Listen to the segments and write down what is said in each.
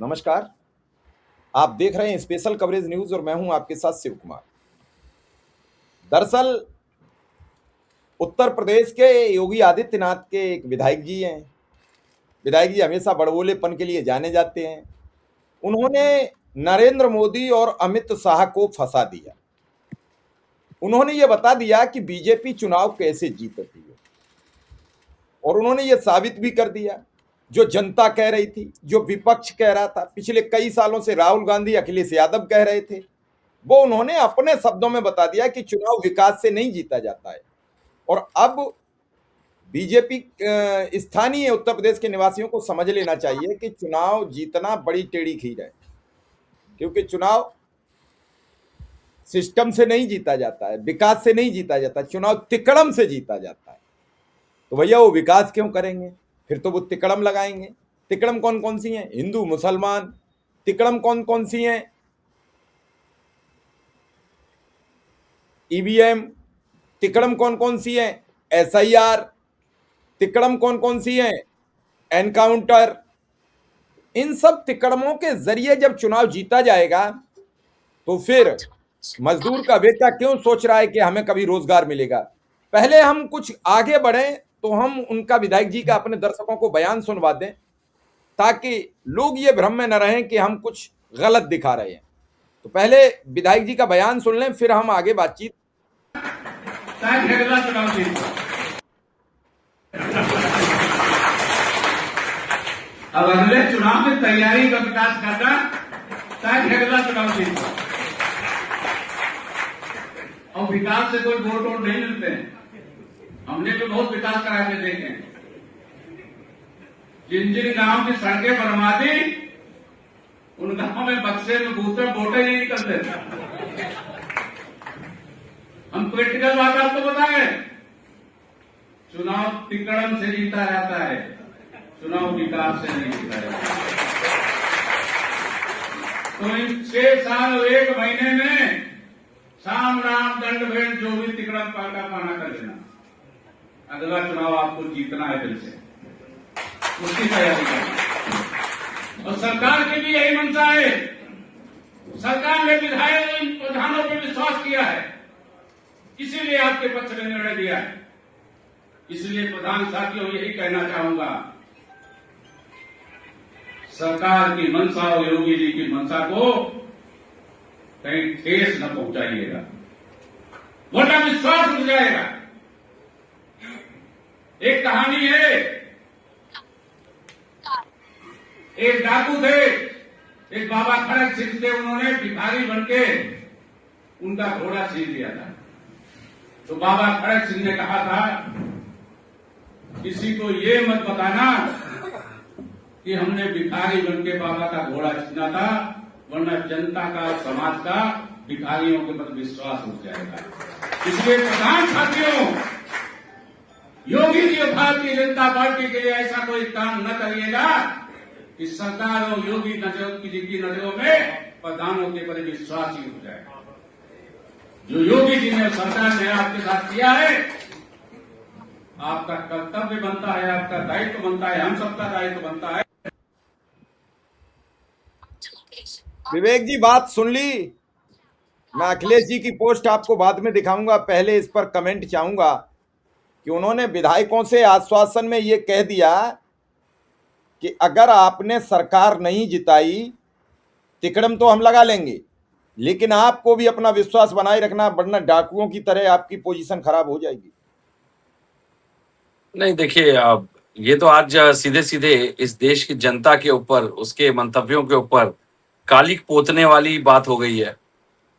नमस्कार। आप देख रहे हैं स्पेशल कवरेज न्यूज और मैं हूं आपके साथ शिव कुमार। दरअसल उत्तर प्रदेश के योगी आदित्यनाथ के एक विधायक जी हैं। विधायक जी हमेशा बड़बोलेपन के लिए जाने जाते हैं। उन्होंने नरेंद्र मोदी और अमित शाह को फंसा दिया। उन्होंने ये बता दिया कि बीजेपी चुनाव कैसे जीतती है और उन्होंने ये साबित भी कर दिया। जो जनता कह रही थी, जो विपक्ष कह रहा था, पिछले कई सालों से राहुल गांधी, अखिलेश यादव कह रहे थे, वो उन्होंने अपने शब्दों में बता दिया कि चुनाव विकास से नहीं जीता जाता है। और अब बीजेपी स्थानीय उत्तर प्रदेश के निवासियों को समझ लेना चाहिए कि चुनाव जीतना बड़ी टेढ़ी खीर है, क्योंकि चुनाव सिस्टम से नहीं जीता जाता है, विकास से नहीं जीता जाता, चुनाव तिकड़म से जीता जाता है। तो भैया वो विकास क्यों करेंगे? फिर तो वो तिकड़म लगाएंगे। तिकड़म कौन कौन सी हैं? हिंदू मुसलमान। तिकड़म कौन कौन सी हैं? ईवीएम। तिकड़म कौन कौन सी हैं? एसआईआर। तिकड़म कौन कौन सी हैं? एनकाउंटर। इन सब तिकड़मों के जरिए जब चुनाव जीता जाएगा तो फिर मजदूर का बेटा क्यों सोच रहा है कि हमें कभी रोजगार मिलेगा? पहले हम कुछ आगे बढ़े तो हम उनका, विधायक जी का, अपने दर्शकों को बयान सुनवा दें ताकि लोग ये भ्रम में न रहें कि हम कुछ गलत दिखा रहे हैं। तो पहले विधायक जी का बयान सुन लें, फिर हम आगे बातचीत। अब अगले चुनाव में तैयारी का विकास करना, ताकि अगला चुनाव जीतना। और विकास से कोई वोट वोट नहीं मिलते हैं। हमने तो बहुत विकास करा के देखे। जिन जिन गांव की सड़कें बनवा दी, उन गांव में बक्से में बूथे वोटे नहीं निकलते। हम प्रैक्टिकल बात आपको बताएं, चुनाव तिकड़म से जीता जाता है, चुनाव विकास से नहीं जीता जाता। तो इन 6 साल और 1 महीने में साम राम दंड भेद जो भी तिकड़म पाटा पाना कर लेना। अगला चुनाव आपको जीतना है दिल से, उसकी तैयारी करना। और सरकार की भी यही मंशा है। सरकार ने विधायक इन प्रधानों पर विश्वास किया है, इसीलिए आपके पक्ष में निर्णय दिया है। इसलिए प्रधान साथियों यही कहना चाहूंगा, सरकार की मंशा और योगी जी की मंशा को कहीं ठेस न पहुंचाइएगा, वरना विश्वास उठ जाएगा। एक कहानी है, एक डाकू थे, एक बाबा खड़क सिंह थे, उन्होंने भिखारी बनके उनका घोड़ा छीन लिया था। तो बाबा खड़क सिंह ने कहा था, किसी को ये मत बताना कि हमने भिखारी बनके बाबा का घोड़ा छीना था, वरना जनता का, समाज का भिखारियों के प्रति विश्वास उठ जाएगा। इसलिए प्रधान साथियों, योगी जी और भारतीय जनता पार्टी के लिए ऐसा कोई काम न करिएगा कि सरकार और योगी जी की नजरों में प्रधानों के प्रति विश्वास ही हो जाए। जो योगी जी ने, सरकार ने आपके साथ किया है, आपका कर्तव्य बनता है, आपका दायित्व बनता है, हम सबका दायित्व बनता है। विवेक जी बात सुन ली। मैं अखिलेश जी की पोस्ट आपको बाद में दिखाऊंगा, पहले इस पर कमेंट चाहूंगा कि उन्होंने विधायकों से आश्वासन में ये कह दिया कि अगर आपने सरकार नहीं जिताई, तिकड़म तो हम लगा लेंगे, लेकिन आपको भी अपना विश्वास बनाए रखना, वरना डाकुओं की तरह आपकी पोजीशन खराब हो जाएगी। नहीं देखिए, अब ये तो आज सीधे सीधे इस देश की जनता के ऊपर, उसके मंतव्यों के ऊपर कालिक पोतने वाली बात हो गई है।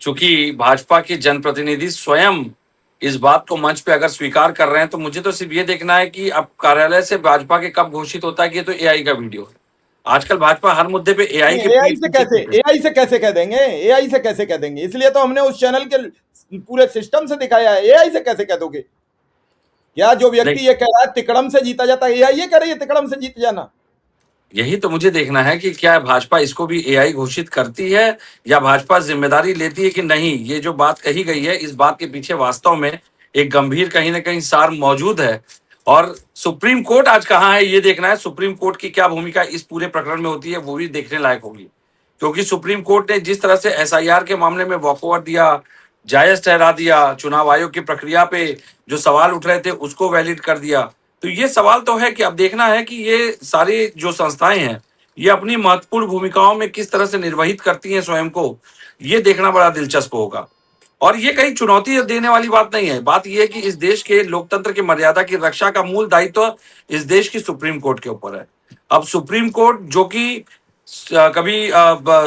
चूंकि भाजपा के जनप्रतिनिधि स्वयं इस बात को मंच पे अगर स्वीकार कर रहे हैं, तो मुझे तो सिर्फ ये देखना है कि अब कार्यालय से भाजपा के कब घोषित होता है कि ये तो एआई का वीडियो है। आजकल भाजपा हर मुद्दे पे एआई से कैसे कह देंगे? एआई से कैसे कह देंगे? इसलिए तो हमने उस चैनल के पूरे सिस्टम से दिखाया है। एआई से कैसे कह दोगे? क्या जो व्यक्ति ये कह रहा है तिकड़म से जीता जाता है, एआई ये कह रही है तिकड़म से जीत जाना? यही तो मुझे देखना है कि क्या भाजपा इसको भी एआई घोषित करती है या भाजपा जिम्मेदारी लेती है कि नहीं, ये जो बात कही गई है, इस बात के पीछे वास्तव में एक गंभीर कहीं ना कहीं सार मौजूद है। और सुप्रीम कोर्ट आज कहाँ है ये देखना है। सुप्रीम कोर्ट की क्या भूमिका इस पूरे प्रकरण में होती है वो भी देखने लायक होगी, क्योंकि सुप्रीम कोर्ट ने जिस तरह से एसआईआर के मामले में वॉकओवर दिया, जायज ठहरा दिया, चुनाव आयोग की प्रक्रिया पे जो सवाल उठ रहे थे उसको वैलिड कर दिया। तो ये सवाल तो है कि अब देखना है कि ये सारी जो संस्थाएं हैं ये अपनी महत्वपूर्ण भूमिकाओं में किस तरह से निर्वहित करती हैं स्वयं को, ये देखना बड़ा दिलचस्प होगा। और ये कहीं चुनौती देने वाली बात नहीं है। बात यह है कि इस देश के लोकतंत्र की मर्यादा की रक्षा का मूल दायित्व इस देश की सुप्रीम कोर्ट के ऊपर है। अब सुप्रीम कोर्ट जो कि कभी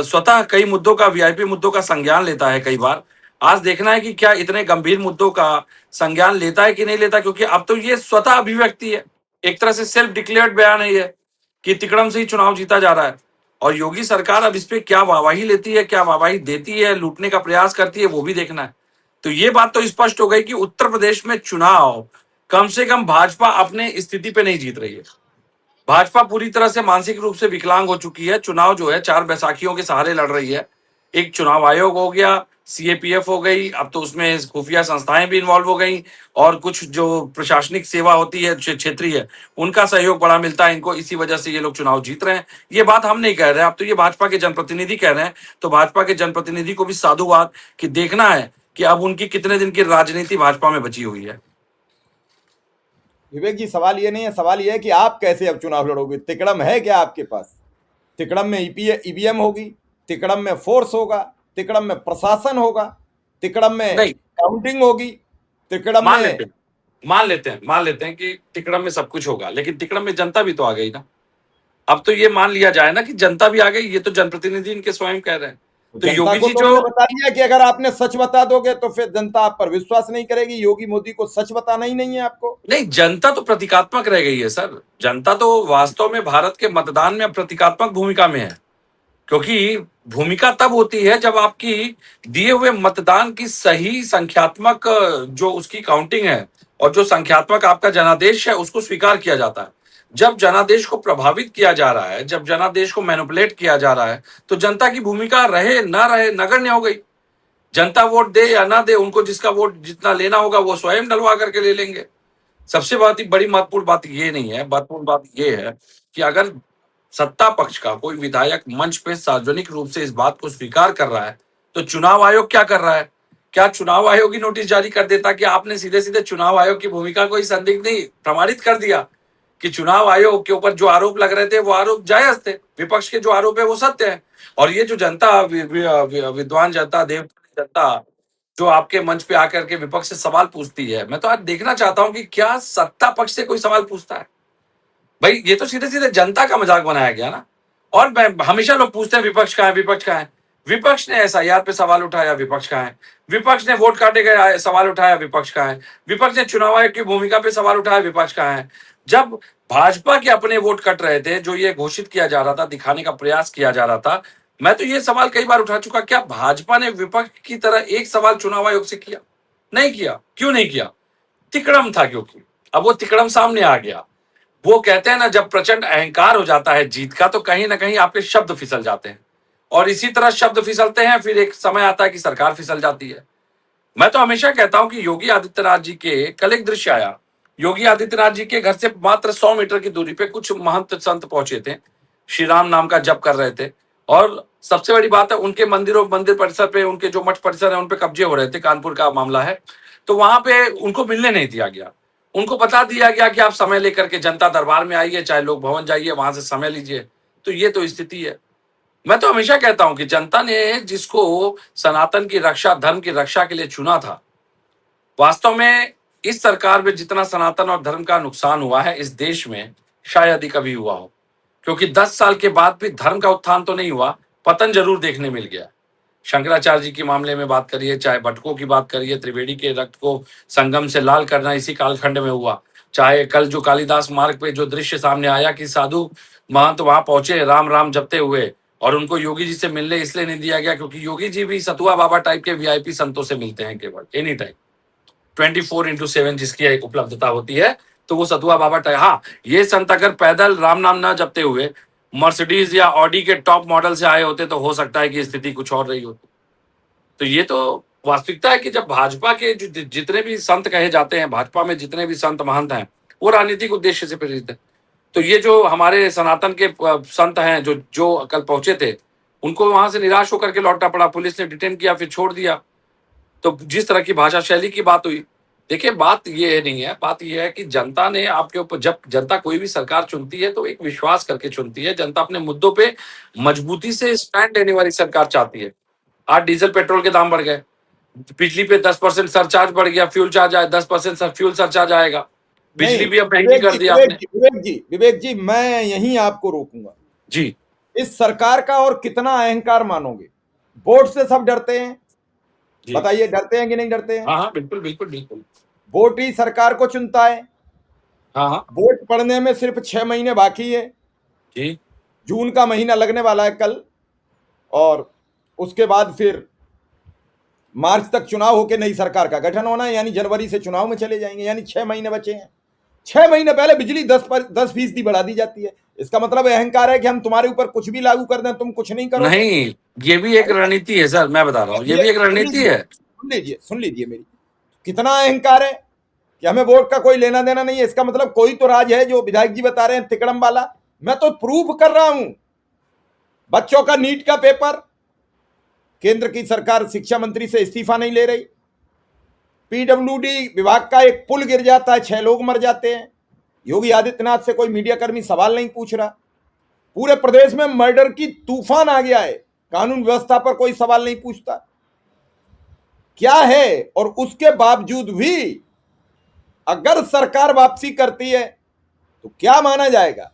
स्वतः कई मुद्दों का, वीआईपी मुद्दों का संज्ञान लेता है कई बार, आज देखना है कि क्या इतने गंभीर मुद्दों का संज्ञान लेता है कि नहीं लेता, क्योंकि अब तो ये स्वतः अभिव्यक्ति है, एक तरह से सेल्फ डिक्लेयर्ड बयान है ये कि तिकड़म से ही चुनाव जीता जा रहा है। और योगी सरकार अब इस पे क्या वाहवाही लेती है, क्या वाहवाही देती है, लूटने का प्रयास करती है, वो भी देखना है। तो ये बात तो स्पष्ट हो गई कि उत्तर प्रदेश में चुनाव कम से कम भाजपा अपने स्थिति पे नहीं जीत रही है। भाजपा पूरी तरह से मानसिक रूप से विकलांग हो चुकी है। चुनाव जो है चार बैसाखियों के सहारे लड़ रही है। एक चुनाव आयोग हो गया, सीएपीएफ हो गई, अब तो उसमें खुफिया संस्थाएं भी इन्वॉल्व हो गई, और कुछ जो प्रशासनिक सेवा होती है क्षेत्रीय, उनका सहयोग बड़ा मिलता है इनको, इसी वजह से ये लोग चुनाव जीत रहे हैं। ये बात हम नहीं कह रहे, अब तो ये भाजपा के जनप्रतिनिधि कह रहे हैं। तो भाजपा के जनप्रतिनिधि को भी साधुवाद कि देखना है कि अब उनकी कितने दिन की राजनीति भाजपा में बची हुई है। विवेक जी, सवाल ये नहीं है, सवाल ये है कि आप कैसे अब चुनाव लड़ोगे। तिकड़म है क्या आपके पास? तिकड़म में ईवीएम होगी, तिकड़म में फोर्स होगा, तिकड़म में प्रशासन होगा, तिकड़म में नहीं, काउंटिंग होगी, तिकड़म मान में लेते हैं मान लेते हैं कि तिकड़म में सब कुछ होगा, लेकिन तिकड़म में जनता भी तो आ गई ना। अब तो ये मान लिया जाए ना कि जनता भी आ गई, ये तो जनप्रतिनिधि इनके स्वयं कह रहे हैं। तो जनता योगी को जी तो जो उन्होंने बता दिया कि अगर आपने सच बता दोगे तो फिर जनता आप पर विश्वास नहीं करेगी। योगी मोदी को सच बताना ही नहीं है आपको। नहीं, जनता तो प्रतीकात्मक रह गई है सर। जनता तो वास्तव में भारत के मतदान में प्रतीकात्मक भूमिका में है, क्योंकि भूमिका तब होती है जब आपकी दिए हुए मतदान की सही संख्यात्मक जो उसकी काउंटिंग है और जो संख्यात्मक आपका जनादेश है उसको स्वीकार किया जाता है। जब जनादेश को प्रभावित किया जा रहा है, जब जनादेश को मैनिपुलेट किया जा रहा है, तो जनता की भूमिका रहे ना रहे नगण्य हो गई। जनता वोट दे या ना दे, उनको जिसका वोट जितना लेना होगा वो स्वयं डलवा करके ले लेंगे। सबसे बड़ी महत्वपूर्ण बात ये नहीं है, महत्वपूर्ण बात ये है कि अगर सत्ता पक्ष का कोई विधायक मंच पे सार्वजनिक रूप से इस बात को स्वीकार कर रहा है, तो चुनाव आयोग क्या कर रहा है? क्या चुनाव आयोग ही नोटिस जारी कर देता कि आपने सीधे सीधे चुनाव आयोग की भूमिका को ही संदिग्ध नहीं प्रमाणित कर दिया कि चुनाव आयोग के ऊपर जो आरोप लग रहे थे वो आरोप जायज थे, विपक्ष के जो आरोप है वो सत्य है। और ये जो जनता विद्वान जनता, देव जनता जो आपके मंच पे आकर के विपक्ष से सवाल पूछती है, मैं तो आज देखना चाहता हूं कि क्या सत्ता पक्ष से कोई सवाल पूछता है? भाई ये तो सीधे सीधे जनता का मजाक बनाया गया ना। और हमेशा लोग पूछते हैं विपक्ष कहाँ है, विपक्ष कहाँ है। विपक्ष ने एसआईआर पे सवाल उठाया, विपक्ष कहाँ है। विपक्ष ने वोट काटे गए सवाल उठाया, विपक्ष कहाँ है। विपक्ष ने चुनाव आयोग की भूमिका पे सवाल उठाया, विपक्ष कहाँ है। जब भाजपा के अपने वोट कट रहे थे, जो ये घोषित किया जा रहा था, दिखाने का प्रयास किया जा रहा था, मैं तो ये सवाल कई बार उठा चुका, क्या भाजपा ने विपक्ष की तरह एक सवाल चुनाव आयोग से किया? नहीं किया। क्यों नहीं किया? तिकड़म था, क्योंकि अब वो तिकड़म सामने आ गया। वो कहते हैं ना, जब प्रचंड अहंकार हो जाता है जीत का, तो कहीं ना कहीं आपके शब्द फिसल जाते हैं, और इसी तरह शब्द फिसलते हैं, फिर एक समय आता है कि सरकार फिसल जाती है। मैं तो हमेशा कहता हूं कि योगी आदित्यनाथ जी के कल एक दृश्य आया। योगी आदित्यनाथ जी के घर से मात्र 100 मीटर की दूरी पे कुछ महंत संत पहुंचे थे, श्री राम नाम का जप कर रहे थे, और सबसे बड़ी बात है उनके मंदिर परिसर पे, उनके जो मठ परिसर है उन पे कब्जे हो रहे थे, कानपुर का मामला है। तो वहां पे उनको मिलने नहीं दिया गया। उनको बता दिया गया कि आप समय लेकर के जनता दरबार में आइए, चाहे लोक भवन जाइए, वहां से समय लीजिए। तो ये तो स्थिति है। मैं तो हमेशा कहता हूं कि जनता ने जिसको सनातन की रक्षा, धर्म की रक्षा के लिए चुना था, वास्तव में इस सरकार में जितना सनातन और धर्म का नुकसान हुआ है इस देश में शायद ही कभी हुआ हो। क्योंकि 10 साल के बाद भी धर्म का उत्थान तो नहीं हुआ, पतन जरूर देखने मिल गया। शंकराचार्य जी के मामले में बात करिए, चाहे भटकों की बात करिए, त्रिवेणी के रक्त को संगम से लाल करना इसी कालखंड में हुआ, चाहे कल जो कालिदास मार्ग पे जो दृश्य सामने आया कि साधु महंत वहां पहुंचे राम राम जपते हुए, और उनको योगी जी से मिलने इसलिए नहीं दिया गया क्योंकि योगी जी भी सतुआ बाबा टाइप के वीआईपी संतों से मिलते हैं, केवल एनी टाइम 24/7 जिसकी उपलब्धता होती है, तो वो सतुआ बाबा टाइप। हाँ, ये संत अगर पैदल राम नाम ना जपते हुए मर्सिडीज या ऑडी के टॉप मॉडल से आए होते तो हो सकता है कि स्थिति कुछ और रही होती। तो ये तो वास्तविकता है कि जब भाजपा के जितने भी संत कहे जाते हैं, भाजपा में जितने भी संत महंत हैं, वो राजनीतिक उद्देश्य से प्रेरित है। तो ये जो हमारे सनातन के संत हैं जो जो कल पहुंचे थे, उनको वहां से निराश होकर के लौटना पड़ा, पुलिस ने डिटेन किया, फिर छोड़ दिया। तो जिस तरह की भाषा शैली की बात हुई, देखिए बात ये नहीं है, बात ये है कि जनता ने आपके ऊपर, जब जनता कोई भी सरकार चुनती है तो एक विश्वास करके चुनती है। जनता अपने मुद्दों पे मजबूती से स्टैंड लेने वाली सरकार चाहती है। आज डीजल पेट्रोल के दाम बढ़ गए, बिजली पे 10% सरचार्ज बढ़ गया, फ्यूल चार्ज आए 10% फ्यूल सरचार्ज आएगा, नहीं, बिजली भी अब महंगी कर दिया आपने। विवेक जी, मैं यहीं आपको रोकूंगा। जी इस सरकार का और कितना अहंकार मानोगे? वोट से सब डरते हैं, जी, बताइए डरते हैं कि नहीं डरते हैं? हाँ हाँ, बिल्कुल बिल्कुल बिल्कुल, वोट ही सरकार को चुनता है। हाँ हाँ, वोट पड़ने में सिर्फ 6 महीने बाकी है। जी जून का महीना लगने वाला है कल, और उसके बाद फिर मार्च तक चुनाव होकर नई सरकार का गठन होना है, यानी जनवरी से चुनाव में चले जाएंगे, यानी 6 महीने बचे हैं। 6 महीने पहले बिजली 10% बढ़ा दी जाती है। इसका मतलब अहंकार है कि हम तुम्हारे ऊपर कुछ भी लागू कर दें, तुम कुछ नहीं करोगे। नहीं, ये भी एक रणनीति है सर, मैं बता रहा हूँ, ये भी एक रणनीति है। सुन लीजिए मेरी, कितना अहंकार है कि हमें वोट का कोई लेना देना नहीं है। इसका मतलब कोई तो राज है जो विधायक जी बता रहे हैं तिकड़म वाला। मैं तो प्रूफ कर रहा हूं। बच्चों का नीट का पेपर, केंद्र की सरकार शिक्षा मंत्री से इस्तीफा नहीं ले रही। पीडब्ल्यूडी विभाग का एक पुल गिर जाता है, 6 लोग मर जाते हैं, योगी आदित्यनाथ से कोई मीडियाकर्मी सवाल नहीं पूछ रहा। पूरे प्रदेश में मर्डर की तूफान आ गया है, कानून व्यवस्था पर कोई सवाल नहीं पूछता। क्या है? और उसके बावजूद भी अगर सरकार वापसी करती है तो क्या माना जाएगा?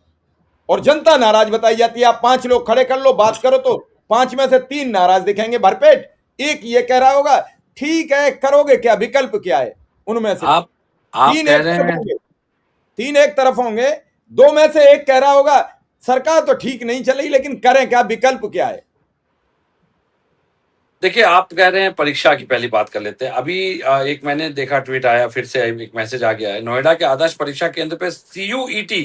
और जनता नाराज बताई जाती है। आप 5 लोग खड़े कर लो, बात करो, तो 5 में से 3 नाराज दिखेंगे भरपेट। एक ये कह रहा होगा ठीक है, करोगे क्या, विकल्प क्या है? उनमें से आप 3 कह एक रहे तरफ हैं, होंगे, 3 एक तरफ होंगे, 2 में से एक कह रहा होगा सरकार तो ठीक नहीं चली, लेकिन करें क्या, विकल्प क्या है? देखिए आप कह रहे हैं परीक्षा की, पहली बात कर लेते हैं। अभी एक मैंने देखा, ट्वीट आया, फिर से एक मैसेज आ गया है, नोएडा के आदर्श परीक्षा केंद्र पे सीयूईटी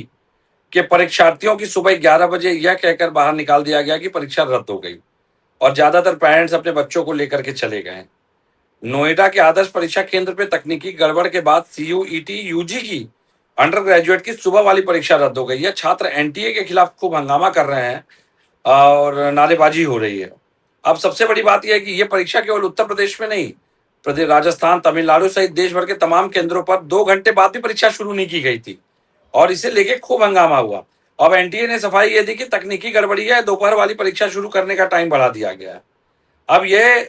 के परीक्षार्थियों की सुबह 11 बजे यह कहकर बाहर निकाल दिया गया कि परीक्षा रद्द हो गई, और ज्यादातर पेरेंट्स अपने बच्चों को लेकर के चले गए। नोएडा के आदर्श परीक्षा केंद्र पे तकनीकी गड़बड़ के बाद सीयूईटी यूजी की अंडर ग्रेजुएट की सुबह वाली परीक्षा रद्द हो गई है। छात्र एनटीए के खिलाफ खूब हंगामा कर रहे हैं और नारेबाजी हो रही है। अब सबसे बड़ी बात यह है कि यह परीक्षा केवल उत्तर प्रदेश में नहीं, प्रदेश राजस्थान, तमिलनाडु सहित देश भर के तमाम केंद्रों पर 2 घंटे बाद भी परीक्षा शुरू नहीं की गई थी, और इसे लेके खूब हंगामा हुआ। अब एनटीए ने सफाई ये दी कि तकनीकी गड़बड़ी है, दोपहर वाली परीक्षा शुरू करने का टाइम बढ़ा दिया गया है। अब यह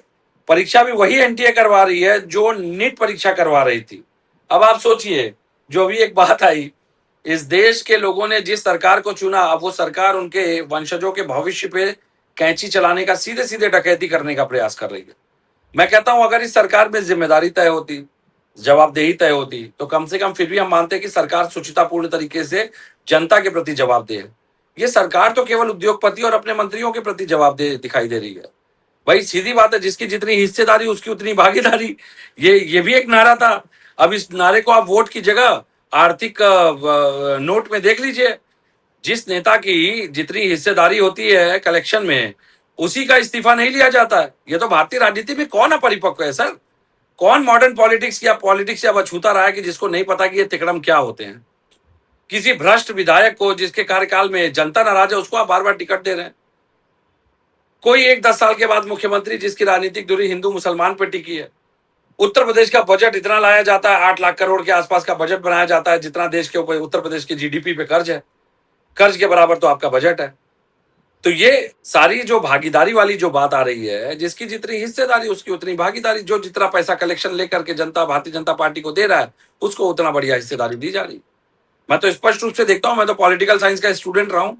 परीक्षा भी वही एनटीए करवा रही है जो नीट परीक्षा करवा रही थी। अब आप सोचिए, जो भी एक बात आई, इस देश के लोगों ने जिस सरकार को चुना, अब वो सरकार उनके वंशजों के भविष्य पे कैंची चलाने का, सीधे सीधे डकैती करने का प्रयास कर रही है। मैं कहता हूं अगर इस सरकार में जिम्मेदारी तय होती, जवाबदेही तय होती, तो कम से कम फिर भी हम मानते कि सरकार सुचितापूर्ण तरीके से जनता के प्रति जवाबदेह है। ये सरकार तो केवल उद्योगपति और अपने मंत्रियों के प्रति जवाबदेह दिखाई दे रही है। भाई सीधी बात है, जिसकी जितनी हिस्सेदारी उसकी उतनी भागीदारी, ये भी एक नारा था। अब इस नारे को आप वोट की जगह आर्थिक नोट में देख लीजिए। जिस नेता की जितनी हिस्सेदारी होती है कलेक्शन में, उसी का इस्तीफा नहीं लिया जाता है। ये तो भारतीय राजनीति में कौन अपरिपक्व है सर? कौन मॉडर्न पॉलिटिक्स या पॉलिटिक्स या अछूता रहा है कि जिसको नहीं पता कि ये तिकड़म क्या होते हैं? किसी भ्रष्ट विधायक को जिसके कार्यकाल में जनता नाराज है, उसको आप बार बार टिकट दे रहे हैं। कोई एक 10 साल के बाद मुख्यमंत्री जिसकी राजनीतिक दूरी हिंदू मुसलमान पर टिकी है। उत्तर प्रदेश का बजट इतना लाया जाता है, 8 लाख करोड़ के आसपास का बजट बनाया जाता है, जितना देश के ऊपर उत्तर प्रदेश के जीडीपी पे कर्ज है। कर्ज के बराबर तो आपका बजट है। तो ये सारी जो भागीदारी वाली जो बात आ रही है, जिसकी जितनी हिस्सेदारी उसकी उतनी भागीदारी, जो जितना पैसा कलेक्शन लेकर के जनता भारतीय जनता पार्टी को दे रहा है, उसको उतना बढ़िया हिस्सेदारी दी जा रही। मैं तो स्पष्ट रूप से देखता हूं, मैं तो पॉलिटिकल साइंस का स्टूडेंट रहा हूं,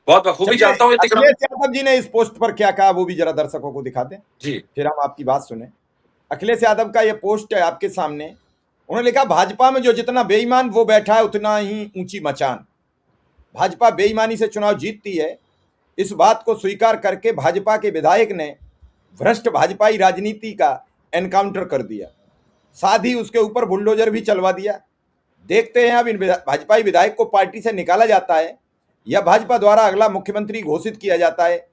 बहुत बखूबी जानता हूं ये तिकड़म। अखिलेश यादव जी ने इस पोस्ट पर क्या कहा वो भी जरा दर्शकों को दिखा दें, जी फिर हम आपकी बात सुने। अखिलेश यादव का ये पोस्ट है आपके सामने। उन्होंने लिखा, भाजपा में जो जितना बेईमान वो बैठा है उतना ही ऊंची मचान। भाजपा बेईमानी से चुनाव जीतती है, इस बात को स्वीकार करके भाजपा के विधायक ने भ्रष्ट भाजपाई राजनीति का एनकाउंटर कर दिया, साथ ही उसके ऊपर बुलडोजर भी चलवा दिया। देखते हैं अब इन भाजपाई विधायक को पार्टी से निकाला जाता है या भाजपा द्वारा अगला मुख्यमंत्री घोषित किया जाता है।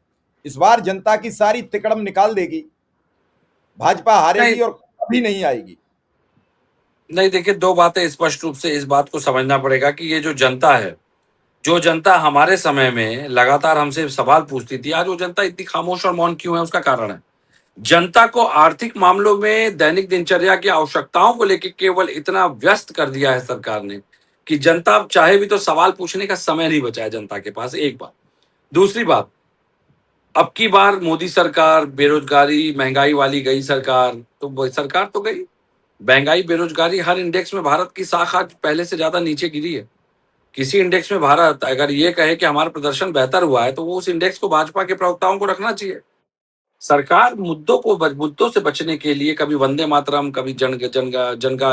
इस बार जनता की सारी तिकड़म निकाल देगी, भाजपा हारेगी और कभी नहीं आएगी। नहीं, देखिए, दो बातें स्पष्ट रूप से इस बात को समझना पड़ेगा कि ये जो जनता हमारे समय में लगातार हमसे सवाल पूछती थी, आज वो जनता इतनी खामोश और मौन क्यों है, उसका कारण है जनता को आर्थिक मामलों में दैनिक दिनचर्या की आवश्यकताओं को लेकर केवल इतना व्यस्त कर दिया है सरकार ने कि जनता अब चाहे भी तो सवाल पूछने का समय नहीं बचा है जनता के पास। एक बात। दूसरी बात, अब की बार मोदी सरकार बेरोजगारी महंगाई वाली गई सरकार, तो सरकार तो गई, महंगाई बेरोजगारी हर इंडेक्स में भारत की साख आज पहले से ज्यादा नीचे गिरी है। किसी इंडेक्स में भारत अगर ये कहे कि हमारा प्रदर्शन बेहतर हुआ है तो वो उस इंडेक्स को भाजपा के प्रवक्ताओं को रखना चाहिए। सरकार मुद्दों से बचने के लिए कभी वंदे मातरम, कभी जन का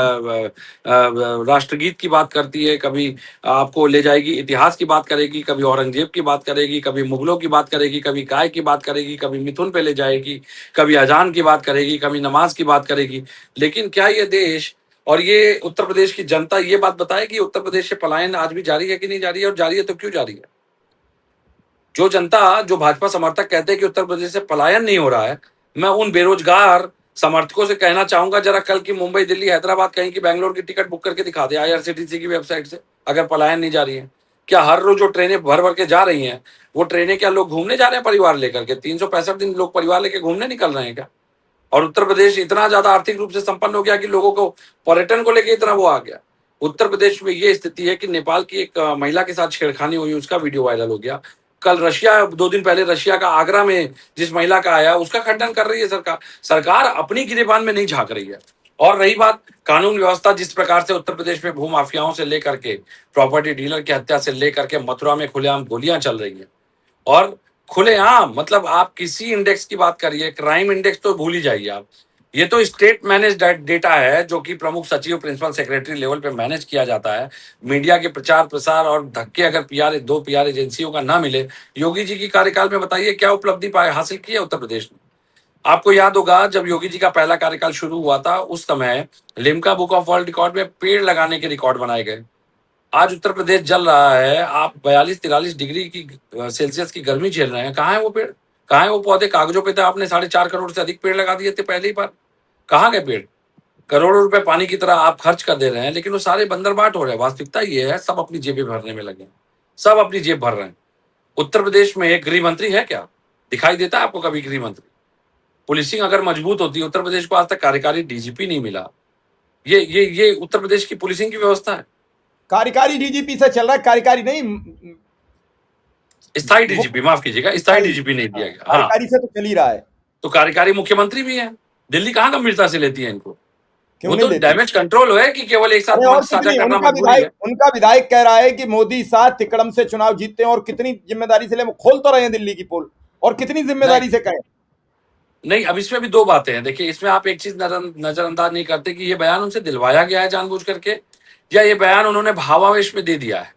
राष्ट्रगीत की बात करती है, कभी आपको ले जाएगी इतिहास की बात करेगी, कभी औरंगजेब की बात करेगी, कभी मुगलों की बात करेगी, कभी गाय की बात करेगी, कभी मिथुन पे ले जाएगी, कभी अजान की बात करेगी, कभी नमाज की बात करेगी। लेकिन क्या ये देश और ये उत्तर प्रदेश की जनता ये बात बताए कि उत्तर प्रदेश से पलायन आज भी जारी है कि नहीं जारी है, और जारी है तो क्यों जारी है? जो जनता, जो भाजपा समर्थक कहते हैं कि उत्तर प्रदेश से पलायन नहीं हो रहा है, मैं उन बेरोजगार समर्थकों से कहना चाहूंगा, जरा कल की मुंबई, दिल्ली, हैदराबाद, कहीं की बैंगलोर की टिकट बुक करके दिखा दे आईआरसीटीसी की वेबसाइट से, अगर पलायन नहीं जा रही है। क्या हर रोज जो ट्रेनें भर भर के जा रही हैं, वो ट्रेनें क्या लोग घूमने जा रहे हैं परिवार लेकर के? 365 दिन लोग परिवार लेकर घूमने निकल रहे हैं क्या? और उत्तर प्रदेश इतना ज्यादा आर्थिक रूप से संपन्न हो गया कि लोगों को पर्यटन को लेकर इतना वो आ गया। उत्तर प्रदेश में ये स्थिति है कि नेपाल की एक महिला के साथ छेड़खानी हुई, उसका वीडियो वायरल हो गया। कल रशिया, 2 दिन पहले रशिया का आगरा में जिस महिला का आया, उसका खंडन कर रही है सरकार। सरकार अपनी गिरेबान में नहीं झांक रही है। और रही बात कानून व्यवस्था, जिस प्रकार से उत्तर प्रदेश में भूमाफियाओं से लेकर के प्रॉपर्टी डीलर की हत्या से लेकर के मथुरा में खुलेआम गोलियां चल रही हैं, और खुलेआम, मतलब आप किसी इंडेक्स की बात करिए, क्राइम इंडेक्स तो भूल ही जाइए आप। ये तो स्टेट मैनेज डेटा है, जो कि प्रमुख सचिव, प्रिंसिपल सेक्रेटरी लेवल पे मैनेज किया जाता है। मीडिया के प्रचार प्रसार और धक्के अगर दो पीआर एजेंसियों का ना मिले, योगी जी की कार्यकाल में बताइए क्या उपलब्धि पाए हासिल की है उत्तर प्रदेश ने? आपको याद होगा जब योगी जी का पहला कार्यकाल शुरू हुआ था, उस समय Limca book of world record में पेड़ लगाने के रिकॉर्ड बनाए गए। आज उत्तर प्रदेश जल रहा है, आप 42-43 डिग्री की सेल्सियस की गर्मी झेल रहे हैं। कहाँ है वो पेड़, कहाँ है वो पौधे? कागजों पे तो आपने 4.5 करोड़ से अधिक पेड़ लगा दिए थे पहली बार, कहाँ गए पेड़? करोड़ों रुपए पानी की तरह आप खर्च कर दे रहे हैं, लेकिन वो सारे बंदरबाट हो रहे हैं। वास्तविकता ये है, सब अपनी जेबें भरने में लगे हैं, सब अपनी जेब भर रहे हैं। उत्तर प्रदेश में एक गृह मंत्री है क्या? दिखाई देता है आपको कभी गृह मंत्री? पुलिसिंग अगर मजबूत होती, उत्तर प्रदेश को आज तक कार्यकारी डीजीपी नहीं मिला। ये उत्तर प्रदेश की पुलिसिंग की व्यवस्था है। कार्यकारी डीजीपी से चल रहा है, कार्यकारी नहीं, स्थायी डीजीपी, माफ कीजिएगा, स्थायी डीजीपी नहीं दिया गया। हाँ, कार्यकारी से तो चल ही रहा है। तो कार्यकारी मुख्यमंत्री भी है। दिल्ली कहाँ गंभीरता से लेती है इनको? क्यों वो नहीं तो लेती? डैमेज कंट्रोल है कि केवल एक साथ अरे और मंच साझा कितनी, करना मजबूरी है। उनका विधायक कह रहा है कि मोदी साथ तिकड़म से चुनाव जीतते हैं, और कितनी जिम्मेदारी से ले, वो खोल तो रहे हैं दिल्ली की पोल, और कितनी जिम्मेदारी से कहें। नहीं, अब इसमें भी दो बातें हैं। देखिए, इसमें आप एक चीज नजरअंदाज नहीं करते कि ये बयान उनसे दिलवाया गया है जानबूझ करके, या ये बयान उन्होंने भावावेश में दे दिया है।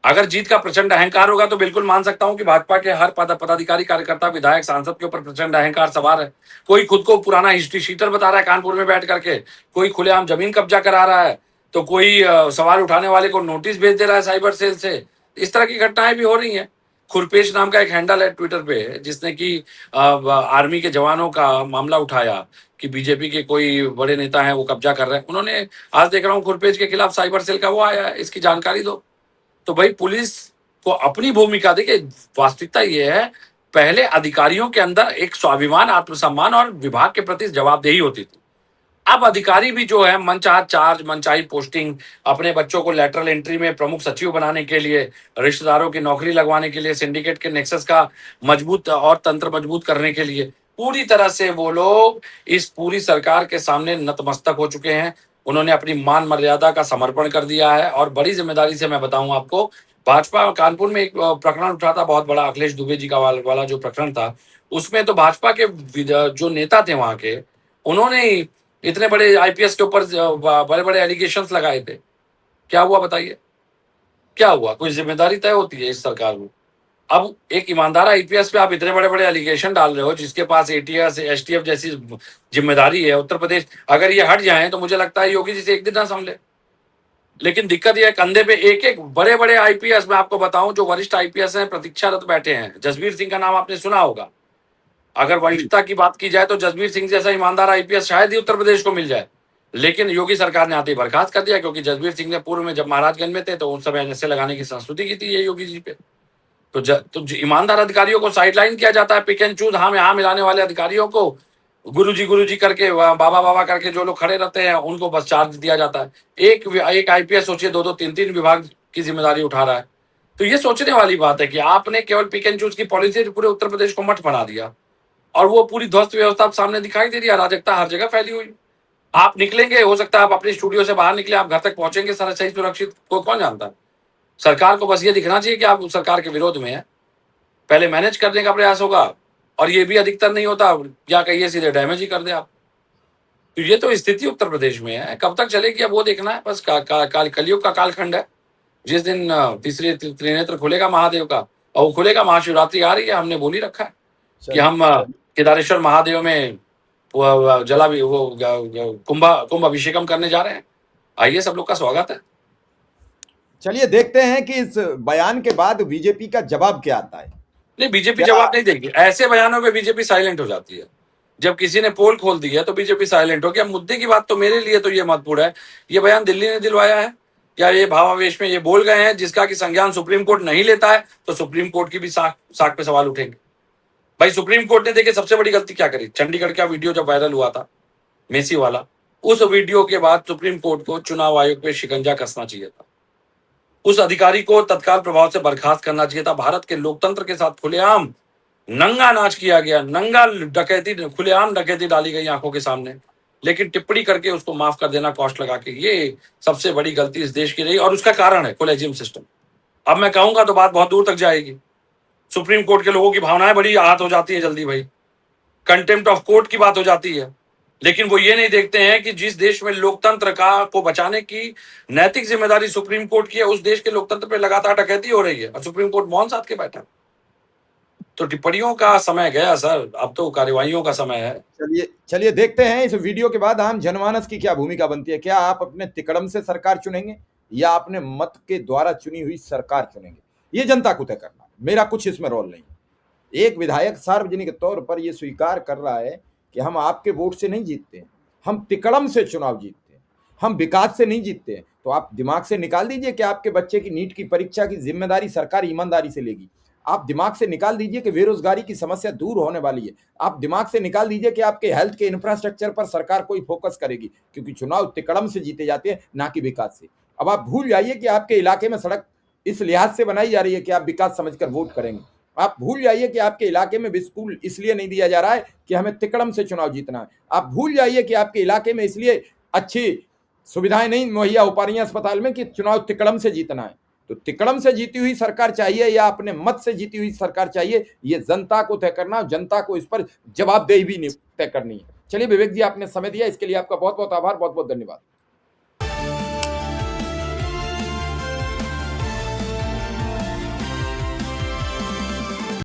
अगर जीत का प्रचंड अहंकार होगा तो बिल्कुल मान सकता हूं कि भाजपा के हर पदाधिकारी, कार्यकर्ता, विधायक, सांसद के ऊपर प्रचंड अहंकार सवार है। कोई खुद को पुराना हिस्ट्री शीटर बता रहा है कानपुर में बैठ करके, कोई खुलेआम जमीन कब्जा करा रहा है, तो कोई सवाल उठाने वाले को नोटिस भेज दे रहा है साइबर सेल से। इस तरह की घटनाएं भी हो रही हैं। खुरपेश नाम का एक हैंडल है ट्विटर पे, जिसने कि आर्मी के जवानों का मामला उठाया कि बीजेपी के कोई बड़े नेता हैं वो कब्जा कर रहे हैं। उन्होंने, आज देख रहा हूँ, खुरपेश के खिलाफ साइबर सेल का वो आया है, इसकी जानकारी दो। तो भाई पुलिस को अपनी भूमिका, देखिए वास्तविकता ये है, पहले अधिकारियों के अंदर एक स्वाभिमान, आत्मसम्मान और विभाग के प्रति जवाबदेही होती थी। अब अधिकारी भी जो है मनचाहा चार्ज, मनचाही पोस्टिंग, अपने बच्चों को लेटरल एंट्री में प्रमुख सचिव बनाने के लिए, रिश्तेदारों की नौकरी लगवाने के लिए, सिंडिकेट के नेक्सस का मजबूत और तंत्र मजबूत करने के लिए, पूरी तरह से वो लोग इस पूरी सरकार के सामने नतमस्तक हो चुके हैं। उन्होंने अपनी मान मर्यादा का समर्पण कर दिया है। और बड़ी जिम्मेदारी से मैं बताऊं आपको, भाजपा कानपुर में एक प्रकरण उठा था बहुत बड़ा, अखिलेश दुबे जी का वाला जो प्रकरण था, उसमें तो भाजपा के जो नेता थे वहां के, उन्होंने ही इतने बड़े आईपीएस के ऊपर बड़े बड़े एलिगेशंस लगाए थे। क्या हुआ बताइए? क्या हुआ? कोई जिम्मेदारी तय होती है इस सरकार में? अब एक ईमानदार आईपीएस पे आप इतने बड़े बड़े एलिगेशन डाल रहे हो, जिसके पास एटीएस, एसटीएफ जैसी जिम्मेदारी है। उत्तर प्रदेश अगर ये हट जाए तो मुझे लगता है योगी जी से एक दिन ना संभले। लेकिन दिक्कत यह है, कंधे पे एक एक बड़े बड़े आईपीएस, मैं आपको बताऊं, जो वरिष्ठ आईपीएस हैं, प्रतीक्षारत बैठे हैं। जसबीर सिंह का नाम आपने सुना होगा। अगर वरिष्ठता की बात की जाए तो जसबीर सिंह जैसा ईमानदार आईपीएस शायद ही उत्तर प्रदेश को मिल जाए। लेकिन योगी सरकार ने आते ही बर्खास्त कर दिया, क्योंकि जसबीर सिंह ने पूर्व में जब महाराजगंज में थे तो उन समय एनएसए लगाने की संस्तुति की थी ये योगी जी पे। तो ईमानदार अधिकारियों को साइडलाइन किया जाता है, पिक एंड चूज हाँ में हाँ मिलाने वाले अधिकारियों को गुरुजी करके बाबा बाबा करके जो लोग खड़े रहते हैं उनको बस चार्ज दिया जाता है। एक आईपीएस सोचिए 2-2 3-3 विभाग की जिम्मेदारी उठा रहा है। तो ये सोचने वाली बात है कि आपने केवल पिक एंड चूज की पॉलिसी पूरे उत्तर प्रदेश को मठ बना दिया और वो पूरी ध्वस्त व्यवस्था सामने दिखाई दे रही है, अराजकता हर जगह फैली हुई। आप निकलेंगे, हो सकता है आप अपने स्टूडियो से बाहर निकले, आप घर तक पहुंचेंगे सारा सही सुरक्षित, को कौन जानता है। सरकार को बस ये दिखना चाहिए कि आप उस सरकार के विरोध में है, पहले मैनेज करने का प्रयास होगा और ये भी अधिकतर नहीं होता, या कहिए सीधे डैमेज ही कर दे आप। तो ये तो स्थिति उत्तर प्रदेश में है, कब तक चलेगी अब वो देखना है। बस कलयुग का कालखंड है। जिस दिन तीसरे त्रिनेत्र खुलेगा महादेव का, और वो खुलेगा, महाशिवरात्रि आ रही है, हमने बोल ही रखा है कि हम केदारेश्वर महादेव में जला भी वो कुंभ अभिषेकम करने जा रहे हैं। आइए, सब लोग का स्वागत है। चलिए देखते हैं कि इस बयान के बाद बीजेपी का जवाब क्या आता है। नहीं, बीजेपी जवाब नहीं देगी। ऐसे बयानों पे बीजेपी साइलेंट हो जाती है। जब किसी ने पोल खोल दी है तो बीजेपी साइलेंट हो गया। मुद्दे की बात तो मेरे लिए तो ये महत्वपूर्ण है, ये बयान दिल्ली ने दिलवाया है या ये भावावेश में ये बोल गए हैं जिसका कि संज्ञान सुप्रीम कोर्ट नहीं लेता है, तो सुप्रीम कोर्ट की भी साख पे सवाल उठेंगे। भाई, सुप्रीम कोर्ट ने देखिए सबसे बड़ी गलती क्या करी, चंडीगढ़ का वीडियो जब वायरल हुआ था मेसी वाला, उस वीडियो के बाद सुप्रीम कोर्ट को चुनाव आयोग पे शिकंजा कसना चाहिए था। उस अधिकारी को तत्काल प्रभाव से बर्खास्त करना चाहिए था। भारत के लोकतंत्र के साथ खुलेआम नंगा नाच किया गया, नंगा डकैती, खुलेआम डकैती डाली गई आंखों के सामने, लेकिन टिप्पणी करके उसको माफ कर देना कॉस्ट लगा के, ये सबसे बड़ी गलती इस देश की रही। और उसका कारण है कोलेजियम सिस्टम। अब मैं कहूंगा तो बात बहुत दूर तक जाएगी। सुप्रीम कोर्ट के लोगों की भावनाएं बड़ी आहत हो जाती है जल्दी, भाई कंटेम्प्ट ऑफ कोर्ट की बात हो जाती है, लेकिन वो ये नहीं देखते हैं कि जिस देश में लोकतंत्र का को बचाने की नैतिक जिम्मेदारी सुप्रीम कोर्ट की है, उस देश के लोकतंत्र पे लगातार डकैती हो रही है और सुप्रीम कोर्ट मौन साध के बैठा। तो टिप्पणियों का समय गया सर, अब तो कार्यवाहियों का समय है। चलिए देखते हैं इस वीडियो के बाद आम जनमानस की क्या भूमिका बनती है। क्या आप अपने तिकड़म से सरकार चुनेंगे या अपने मत के द्वारा चुनी हुई सरकार चुनेंगे, ये जनता को तय करना। मेरा कुछ इसमें रोल नहीं है। एक विधायक सार्वजनिक तौर पर यह स्वीकार कर रहा है कि हम आपके वोट से नहीं जीतते हैं, हम तिकड़म से चुनाव जीतते हैं, हम विकास से नहीं जीतते हैं। तो आप दिमाग से निकाल दीजिए कि आपके बच्चे की नीट की परीक्षा की जिम्मेदारी सरकार ईमानदारी से लेगी। आप दिमाग से निकाल दीजिए कि बेरोजगारी की समस्या दूर होने वाली है। आप दिमाग से निकाल दीजिए कि आपके हेल्थ के इंफ्रास्ट्रक्चर पर सरकार कोई फोकस करेगी, क्योंकि चुनाव तिकड़म से जीते जाते हैं, ना कि विकास से। अब आप भूल जाइए कि आपके इलाके में सड़क इस लिहाज से बनाई जा रही है कि आप विकास समझकर वोट करेंगे। आप भूल जाइए कि आपके इलाके में स्कूल इसलिए नहीं दिया जा रहा है कि हमें तिकड़म से चुनाव जीतना है। आप भूल जाइए कि आपके इलाके में इसलिए अच्छी सुविधाएं नहीं मुहैया हो पा रही हैं अस्पताल में कि चुनाव तिकड़म से जीतना है। तो तिकड़म से जीती हुई सरकार चाहिए या अपने मत से जीती हुई सरकार चाहिए, ये जनता को तय करना, जनता को इस पर जवाबदेही भी तय करनी है। चलिए विवेक जी, आपने समय दिया, इसके लिए आपका बहुत बहुत आभार, बहुत बहुत धन्यवाद।